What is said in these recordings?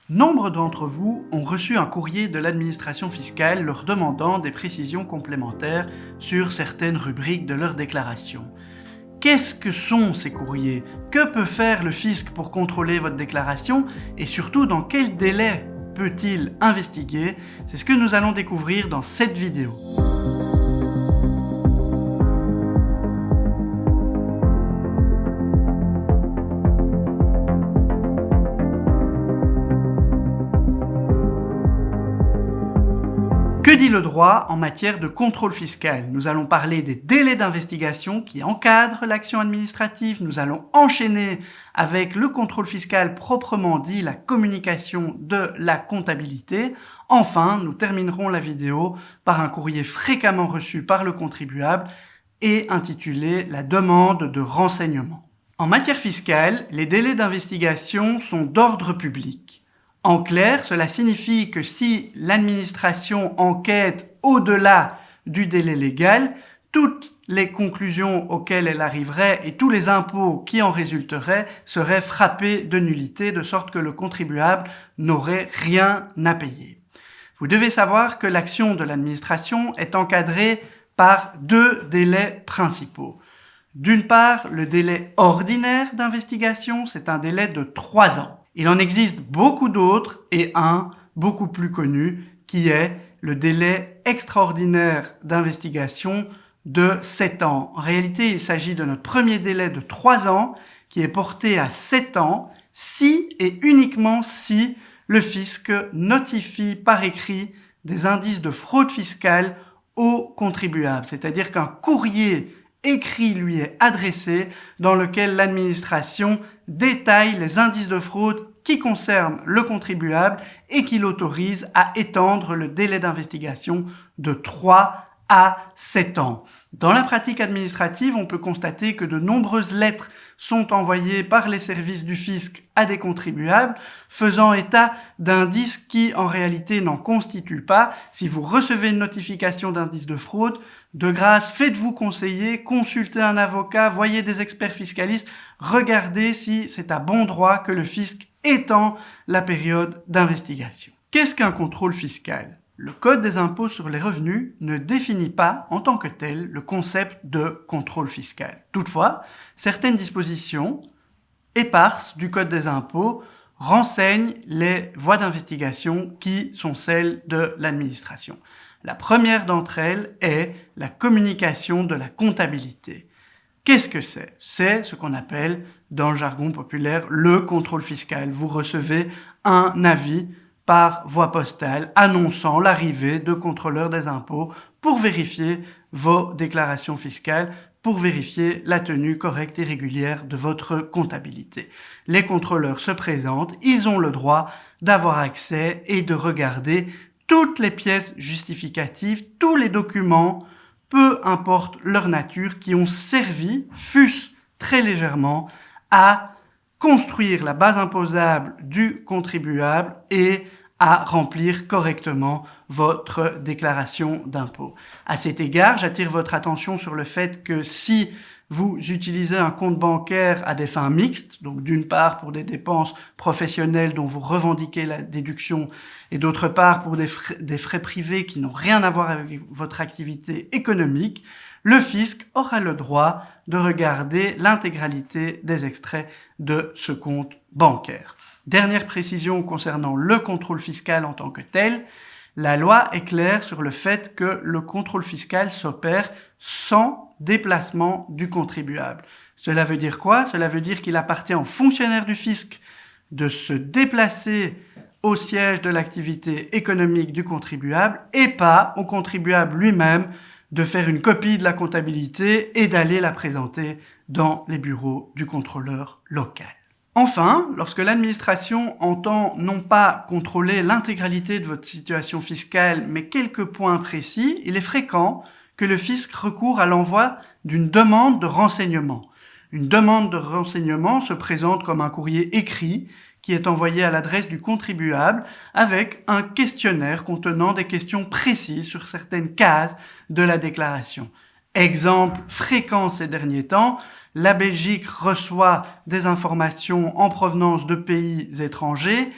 Nombre d'entre vous ont reçu un courrier de l'administration fiscale leur demandant des précisions complémentaires sur certaines rubriques de leur déclaration. Qu'est-ce que sont ces courriers? Que peut faire le fisc pour contrôler votre déclaration? Et surtout, dans quel délai peut-il investiguer? C'est ce que nous allons découvrir dans cette vidéo. Que dit le droit en matière de contrôle fiscal? Nous allons parler des délais d'investigation qui encadrent l'action administrative. Nous allons enchaîner avec le contrôle fiscal proprement dit, la communication de la comptabilité. Enfin, nous terminerons la vidéo par un courrier fréquemment reçu par le contribuable et intitulé « La demande de renseignement ». En matière fiscale, les délais d'investigation sont d'ordre public. En clair, cela signifie que si l'administration enquête au-delà du délai légal, toutes les conclusions auxquelles elle arriverait et tous les impôts qui en résulteraient seraient frappés de nullité, de sorte que le contribuable n'aurait rien à payer. Vous devez savoir que l'action de l'administration est encadrée par deux délais principaux. D'une part, le délai ordinaire d'investigation, c'est un délai de 3 ans. Il en existe beaucoup d'autres et un beaucoup plus connu qui est le délai extraordinaire d'investigation de 7 ans. En réalité, il s'agit de notre premier délai de 3 ans qui est porté à 7 ans si et uniquement si le fisc notifie par écrit des indices de fraude fiscale au contribuable. C'est-à-dire qu'un courrier écrit lui est adressé dans lequel l'administration détaille les indices de fraude qui concernent le contribuable et qui l'autorise à étendre le délai d'investigation de 3 à 7 ans. Dans la pratique administrative, on peut constater que de nombreuses lettres sont envoyées par les services du fisc à des contribuables, faisant état d'indices qui, en réalité, n'en constituent pas. Si vous recevez une notification d'indice de fraude, de grâce, faites-vous conseiller, consultez un avocat, voyez des experts fiscalistes, regardez si c'est à bon droit que le fisc étend la période d'investigation. Qu'est-ce qu'un contrôle fiscal? Le Code des impôts sur les revenus ne définit pas en tant que tel le concept de contrôle fiscal. Toutefois, certaines dispositions éparses du Code des impôts renseignent les voies d'investigation qui sont celles de l'administration. La première d'entre elles est la communication de la comptabilité. Qu'est-ce que c'est? C'est ce qu'on appelle, dans le jargon populaire, le contrôle fiscal. Vous recevez un avis par voie postale annonçant l'arrivée de contrôleurs des impôts pour vérifier vos déclarations fiscales, pour vérifier la tenue correcte et régulière de votre comptabilité. Les contrôleurs se présentent, ils ont le droit d'avoir accès et de regarder toutes les pièces justificatives, tous les documents, peu importe leur nature, qui ont servi, fût-ce très légèrement, à construire la base imposable du contribuable et à remplir correctement votre déclaration d'impôt. À cet égard, j'attire votre attention sur le fait que si vous utilisez un compte bancaire à des fins mixtes, donc d'une part pour des dépenses professionnelles dont vous revendiquez la déduction et d'autre part pour des frais privés qui n'ont rien à voir avec votre activité économique, le fisc aura le droit de regarder l'intégralité des extraits de ce compte bancaire. Dernière précision concernant le contrôle fiscal en tant que tel, la loi est claire sur le fait que le contrôle fiscal s'opère sans déplacement du contribuable. Cela veut dire quoi? Cela veut dire qu'il appartient aux fonctionnaires du fisc de se déplacer au siège de l'activité économique du contribuable et pas au contribuable lui-même de faire une copie de la comptabilité et d'aller la présenter dans les bureaux du contrôleur local. Enfin, lorsque l'administration entend non pas contrôler l'intégralité de votre situation fiscale, mais quelques points précis, il est fréquent que le fisc recourt à l'envoi d'une demande de renseignement. Une demande de renseignement se présente comme un courrier écrit qui est envoyé à l'adresse du contribuable avec un questionnaire contenant des questions précises sur certaines cases de la déclaration. Exemple fréquent ces derniers temps, la Belgique reçoit des informations en provenance de pays étrangers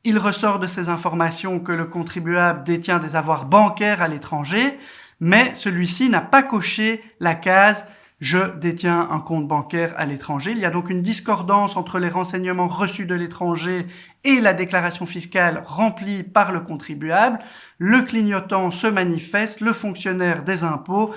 Il ressort de ces informations que le contribuable détient des avoirs bancaires à l'étranger, mais celui-ci n'a pas coché la case « Je détiens un compte bancaire à l'étranger ». Il y a donc une discordance entre les renseignements reçus de l'étranger et la déclaration fiscale remplie par le contribuable. Le clignotant se manifeste, le fonctionnaire des impôts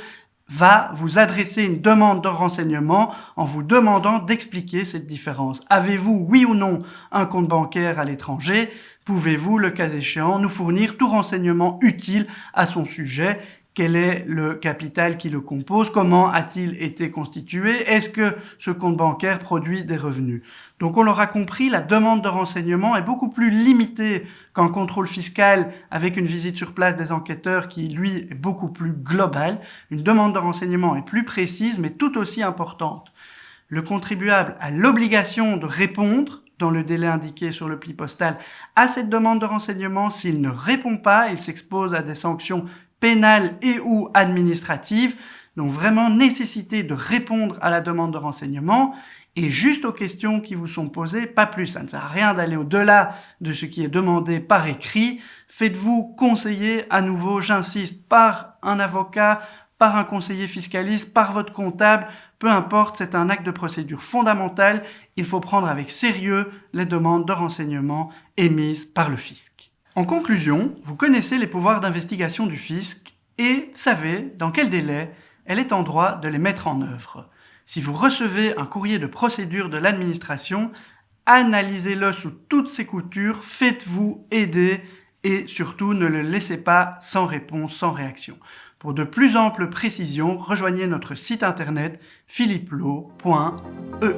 va vous adresser une demande de renseignement en vous demandant d'expliquer cette différence. Avez-vous, oui ou non, un compte bancaire à l'étranger? Pouvez-vous, le cas échéant, nous fournir tout renseignement utile à son sujet? Quel est le capital qui le compose? Comment a-t-il été constitué? Est-ce que ce compte bancaire produit des revenus? Donc on l'aura compris, la demande de renseignement est beaucoup plus limitée qu'un contrôle fiscal avec une visite sur place des enquêteurs qui, lui, est beaucoup plus global. Une demande de renseignement est plus précise, mais tout aussi importante. Le contribuable a l'obligation de répondre dans le délai indiqué sur le pli postal à cette demande de renseignement. S'il ne répond pas, il s'expose à des sanctions pénales et ou administratives. Donc vraiment nécessité de répondre à la demande de renseignement et juste aux questions qui vous sont posées, pas plus. Ça ne sert à rien d'aller au-delà de ce qui est demandé par écrit. Faites-vous conseiller, à nouveau, j'insiste, par un avocat, par un conseiller fiscaliste, par votre comptable, peu importe, c'est un acte de procédure fondamental. Il faut prendre avec sérieux les demandes de renseignement émises par le fisc. En conclusion, vous connaissez les pouvoirs d'investigation du fisc et savez dans quel délai elle est en droit de les mettre en œuvre. Si vous recevez un courrier de procédure de l'administration, analysez-le sous toutes ses coutures, faites-vous aider et surtout ne le laissez pas sans réponse, sans réaction. Pour de plus amples précisions, rejoignez notre site internet philippelo.eu.